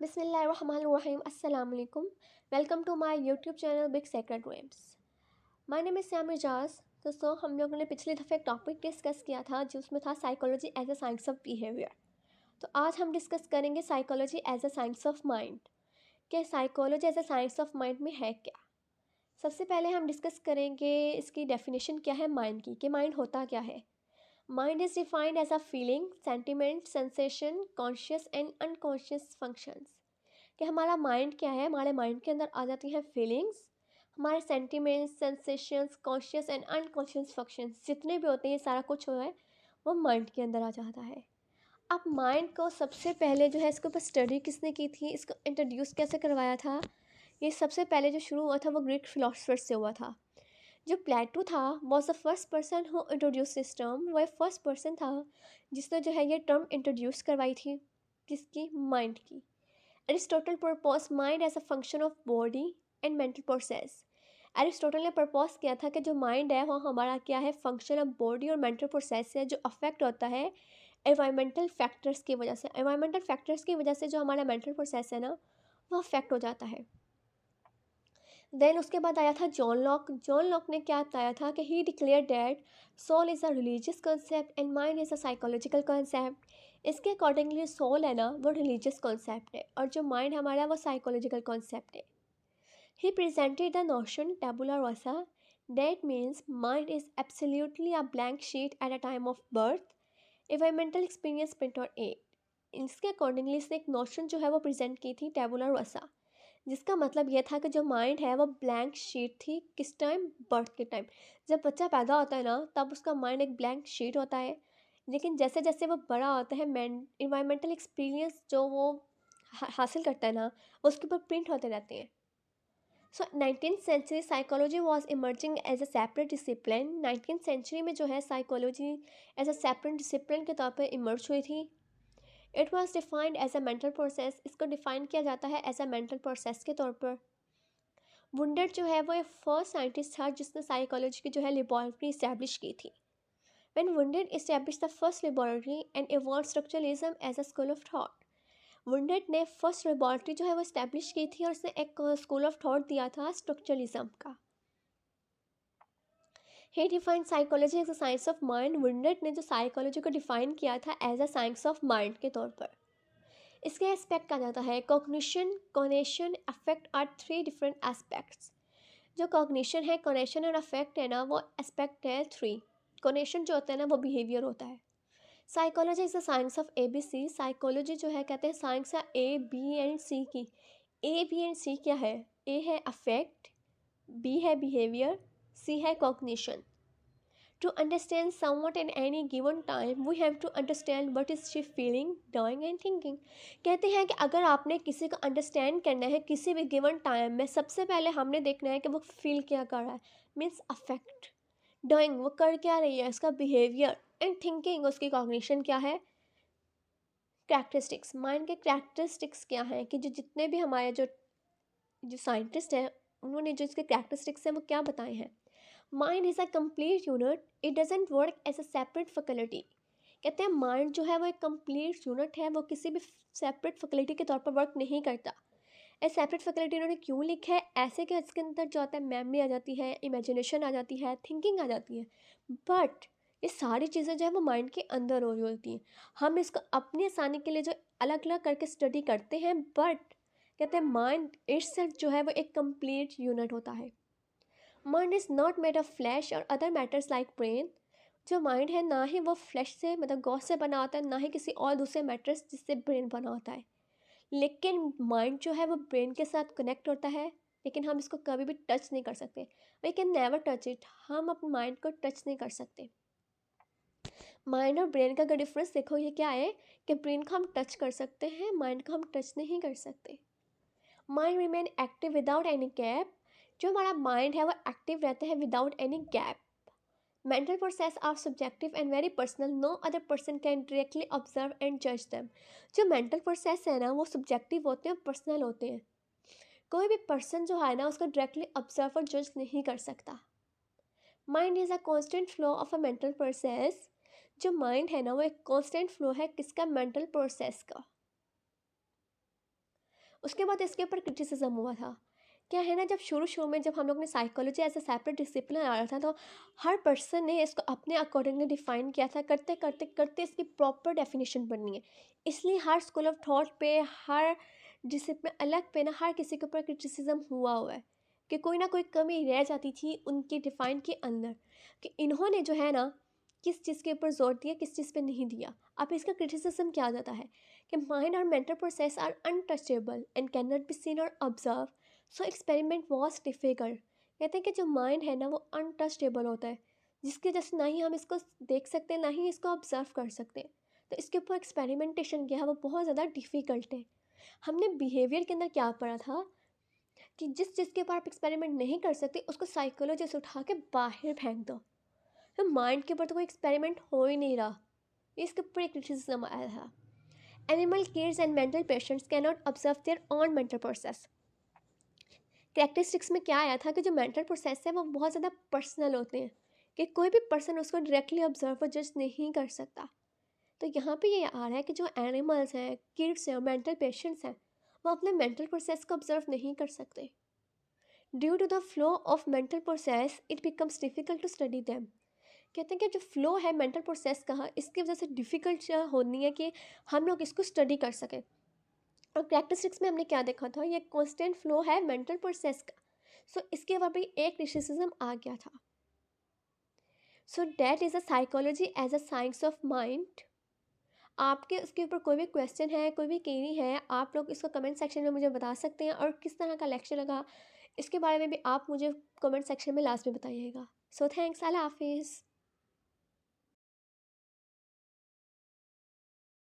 Bismillahirrahmanirrahim. Assalamu alaikum. Welcome to my YouTube channel Big Sacred Dreams. My name is Sam Ijaz. दोस्तों हम लोगों ने पिछले दफ़े एक टॉपिक डिस्कस किया था जिसमें था psychology as a science of behaviour. तो आज हम डिस्कस करेंगे psychology as a science of mind कि psychology as a science of mind में है क्या। सबसे पहले हम डिस्कस करेंगे इसकी डेफिनेशन क्या है माइंड की, कि माइंड होता क्या है। Mind is defined as a feeling, sentiment, sensation, conscious and unconscious functions. कि हमारा माइंड क्या है, हमारे माइंड के अंदर आ जाती हैं फीलिंग्स, हमारे sentiments, sensations, conscious and unconscious functions जितने भी होते हैं, ये सारा कुछ हो है वो माइंड के अंदर आ जाता है। अब माइंड को सबसे पहले जो है इसके ऊपर स्टडी किसने की थी, इसको इंट्रोड्यूस कैसे करवाया था, ये सबसे पहले जो शुरू हुआ था वो ग्रीक फिलोसफर से हुआ था। जो प्लेटो था was the first person who introduce this term. वह फर्स्ट पर्सन था जिसने जो है ये टर्म इंट्रोड्यूस करवाई थी, किसकी, माइंड की। Aristotle propose mind as a function of body and mental process. Aristotle ने प्रपोज किया था कि जो माइंड है वो हमारा क्या है, फंक्शन ऑफ बॉडी और मेंटल प्रोसेस है, जो अफेक्ट होता है एनवायरमेंटल फैक्टर्स की वजह से। एनवायरमेंटल फैक्टर्स की वजह से जो हमारा मेंटल प्रोसेस है ना, वो अफेक्ट हो जाता है। देन उसके बाद आया था जॉन लॉक। जॉन लॉक ने क्या बताया था कि he declare that soul is a religious concept and mind is a psychological concept. इसके अकॉर्डिंगली सोल है ना वो रिलीजियस कॉन्सेप्ट है और जो माइंड हमारा वो साइकोलॉजिकल कॉन्सेप्ट है। He presented the notion tabula rasa, that means mind is absolutely a blank sheet at a time of birth, environmental experience print और एट। इसके अकॉर्डिंगली इसने एक नोशन जो है वो प्रेजेंट की थी टेबुला रोसा, जिसका मतलब ये था कि जो माइंड है वो ब्लैंक शीट थी। किस टाइम, बर्थ के टाइम। जब बच्चा पैदा होता है ना तब उसका माइंड एक ब्लैंक शीट होता है, लेकिन जैसे जैसे वो बड़ा होता है इन्वायरमेंटल एक्सपीरियंस जो वो हासिल करता है ना, वो उसके ऊपर प्रिंट होते रहते हैं। So 19th century psychology was emerging as a separate discipline. 19th century में जो है psychology as a separate discipline के तौर पर इमर्ज हुई थी। It was defined as a mental process. इसको डिफाइन किया जाता है एज अ मेंटल प्रोसेस के तौर पर। वुंडर जो है वो एक फर्स्ट साइंटिस्ट था जिसने साइकोलॉजी की जो है लेबॉरेटरी इस्टेब्लिश की थी। When Wundt establish the first laboratory and evolve structuralism as a school of thought. Wundt ने फर्स्ट लेबॉरेटरी जो है वो इस्टेब्लिश की थी और उसने एक स्कूल ऑफ थॉट दिया था स्ट्रक्चरलिज्म का। He defined psychology as a science of mind. Wundt ने जो साइकोलॉजी को डिफाइन किया था as a science of mind के तौर पर। इसके एस्पेक्ट कहा जाता है cognition, conation, affect are three different aspects. जो कॉग्निशन है, कोनेशन और अफेक्ट है ना, वो एस्पेक्ट है थ्री। कोनेशन जो होता है ना वो बिहेवियर होता है। Psychology is the science of A B C. Psychology जो है कहते हैं साइंस है ए बी एंड सी की। ए बी एंड सी क्या है, ए है अफेक्ट, बी है बिहेवियर, सी है cognition. To understand someone at any given time, we have to understand what is she feeling, doing and thinking. कहते हैं कि अगर आपने किसी को अंडरस्टैंड करना है किसी भी गिवन टाइम में, सबसे पहले हमने देखना है कि वो फील क्या कर रहा है, मीन्स अफेक्ट। डूइंग वो कर क्या रही है, उसका बिहेवियर। एंड थिंकिंग उसकी कॉग्निशन क्या है। कैरेक्टरिस्टिक्स, माइंड के कैरेक्टरिस्टिक्स क्या हैं, कि जो जितने भी हमारे जो जो साइंटिस्ट हैं उन्होंने जो इसके कैरेक्टरिस्टिक्स हैं वो क्या बताए हैं। Mind is a complete unit, it doesn't work as a separate faculty. कहते हैं माइंड जो है वो एक कंप्लीट यूनिट है, वो किसी भी सेपरेट फैकल्टी के तौर पर वर्क नहीं करता। ए सेपरेट फैकल्टी इन्होंने क्यों लिखा है ऐसे, कि इसके अंदर जो आता है मेमोरी आ जाती है, इमेजिनेशन आ जाती है, थिंकिंग आ जाती है, बट ये सारी चीज़ें जो है वो माइंड के अंदर हो रही होती हैं। हम इसको अपनी आसानी के लिए जो अलग अलग करके स्टडी करते हैं, बट कहते हैं माइंड इट्सेल्फ जो है वो एक कंप्लीट यूनिट होता है। Mind is not made of flash और अदर मैटर्स लाइक ब्रेन। जो माइंड है ना ही वो फ्लैश से मतलब गॉस से बना होता है, ना ही किसी और दूसरे मैटर्स जिससे ब्रेन बना होता है। लेकिन माइंड जो है वो ब्रेन के साथ कनेक्ट होता है, लेकिन हम इसको कभी भी टच नहीं कर सकते। We can never touch it. हम अपने माइंड को टच नहीं कर सकते। माइंड और ब्रेन का अगर डिफरेंस देखो ये क्या है, कि ब्रेन को हम टच कर सकते हैं, माइंड को हम टच नहीं कर सकते। Mind remain active without any gap. जो हमारा माइंड है वो एक्टिव रहता है without any gap. Mental process are subjective and very personal, no other person can directly observe and जज दैम। जो मेंटल प्रोसेस है ना वो सब्जेक्टिव होते हैं, पर्सनल होते हैं। कोई भी पर्सन जो है ना उसको डायरेक्टली ऑब्जर्व और जज नहीं कर सकता। Mind is a constant flow of a mental process. जो माइंड है ना वो एक कॉन्स्टेंट फ्लो है किसका, मेंटल प्रोसेस का। उसके बाद इसके ऊपर क्रिटिसिज्म हुआ था। क्या है ना, जब शुरू में जब हम लोग ने psychology as a separate discipline आ रहा था, तो हर पर्सन ने इसको अपने अकॉर्डिंगली डिफाइन किया था। करते करते करते इसकी प्रॉपर डेफिनेशन बननी है। इसलिए हर स्कूल ऑफ थॉट पे, हर डिसिप्लिन अलग पे ना, हर किसी के ऊपर क्रिटिसिज्म हुआ है कि कोई ना कोई कमी रह जाती थी उनकी डिफाइन के अंदर, कि इन्होंने जो है ना किस चीज़ के ऊपर जोर दिया, किस चीज़ पे नहीं दिया। अब इसका क्रिटिसिज्म क्या आ जाता है कि माइंड और mental process are untouchable and can not be seen और observe, so experiment was difficult. कहते हैं कि जो माइंड है ना वो अनटचेबल होता है, जिसकी वजह से ना ही हम इसको देख सकते हैं, ना ही इसको ऑब्जर्व कर सकते हैं। तो इसके ऊपर एक्सपेरिमेंटेशन किया है वो बहुत ज़्यादा डिफ़िकल्ट है। हमने बिहेवियर के अंदर क्या पढ़ा था कि जिस चीज़ के ऊपर आप एक्सपेरिमेंट नहीं कर सकते उसको साइकोलॉजी से उठा के बाहर फेंक दो। तो माइंड के ऊपर तो कोई एक्सपेरिमेंट हो ही नहीं रहा। इसके ऊपर एक क्रिटिसिज्म आया था। Animal cares and mental patients can not observe their own mental process. Characteristics में क्या आया था कि जो मेंटल प्रोसेस है वो बहुत ज़्यादा पर्सनल होते हैं, कि कोई भी पर्सन उसको डायरेक्टली ऑब्जर्व और जज नहीं कर सकता। तो यहाँ पे ये आ रहा है कि जो एनिमल्स हैं, किड्स हैं और मेंटल पेशेंट्स हैं, वो अपने मेंटल प्रोसेस को ऑब्जर्व नहीं कर सकते। Due to the flow of mental process it becomes difficult to study them. कहते हैं कि जो फ्लो है मेंटल प्रोसेस का, इसकी वजह से डिफ़िकल्ट होनी है कि हम लोग इसको स्टडी कर सकें। और कैरेक्टरिस्टिक्स में हमने क्या देखा था, ये कांस्टेंट फ्लो है मेंटल प्रोसेस का। सो इसके बाद भी एक क्रिटिसिज्म आ गया था। So that is a psychology as a science of mind. आपके उसके ऊपर कोई भी क्वेश्चन है, कोई भी क्वेरी है, आप लोग इसको कमेंट सेक्शन में मुझे बता सकते हैं। और किस तरह का लेक्चर लगा इसके बारे में भी आप मुझे कमेंट सेक्शन में लास्ट में बताइएगा। सो थैंक्स, अल्लाह हाफिज़।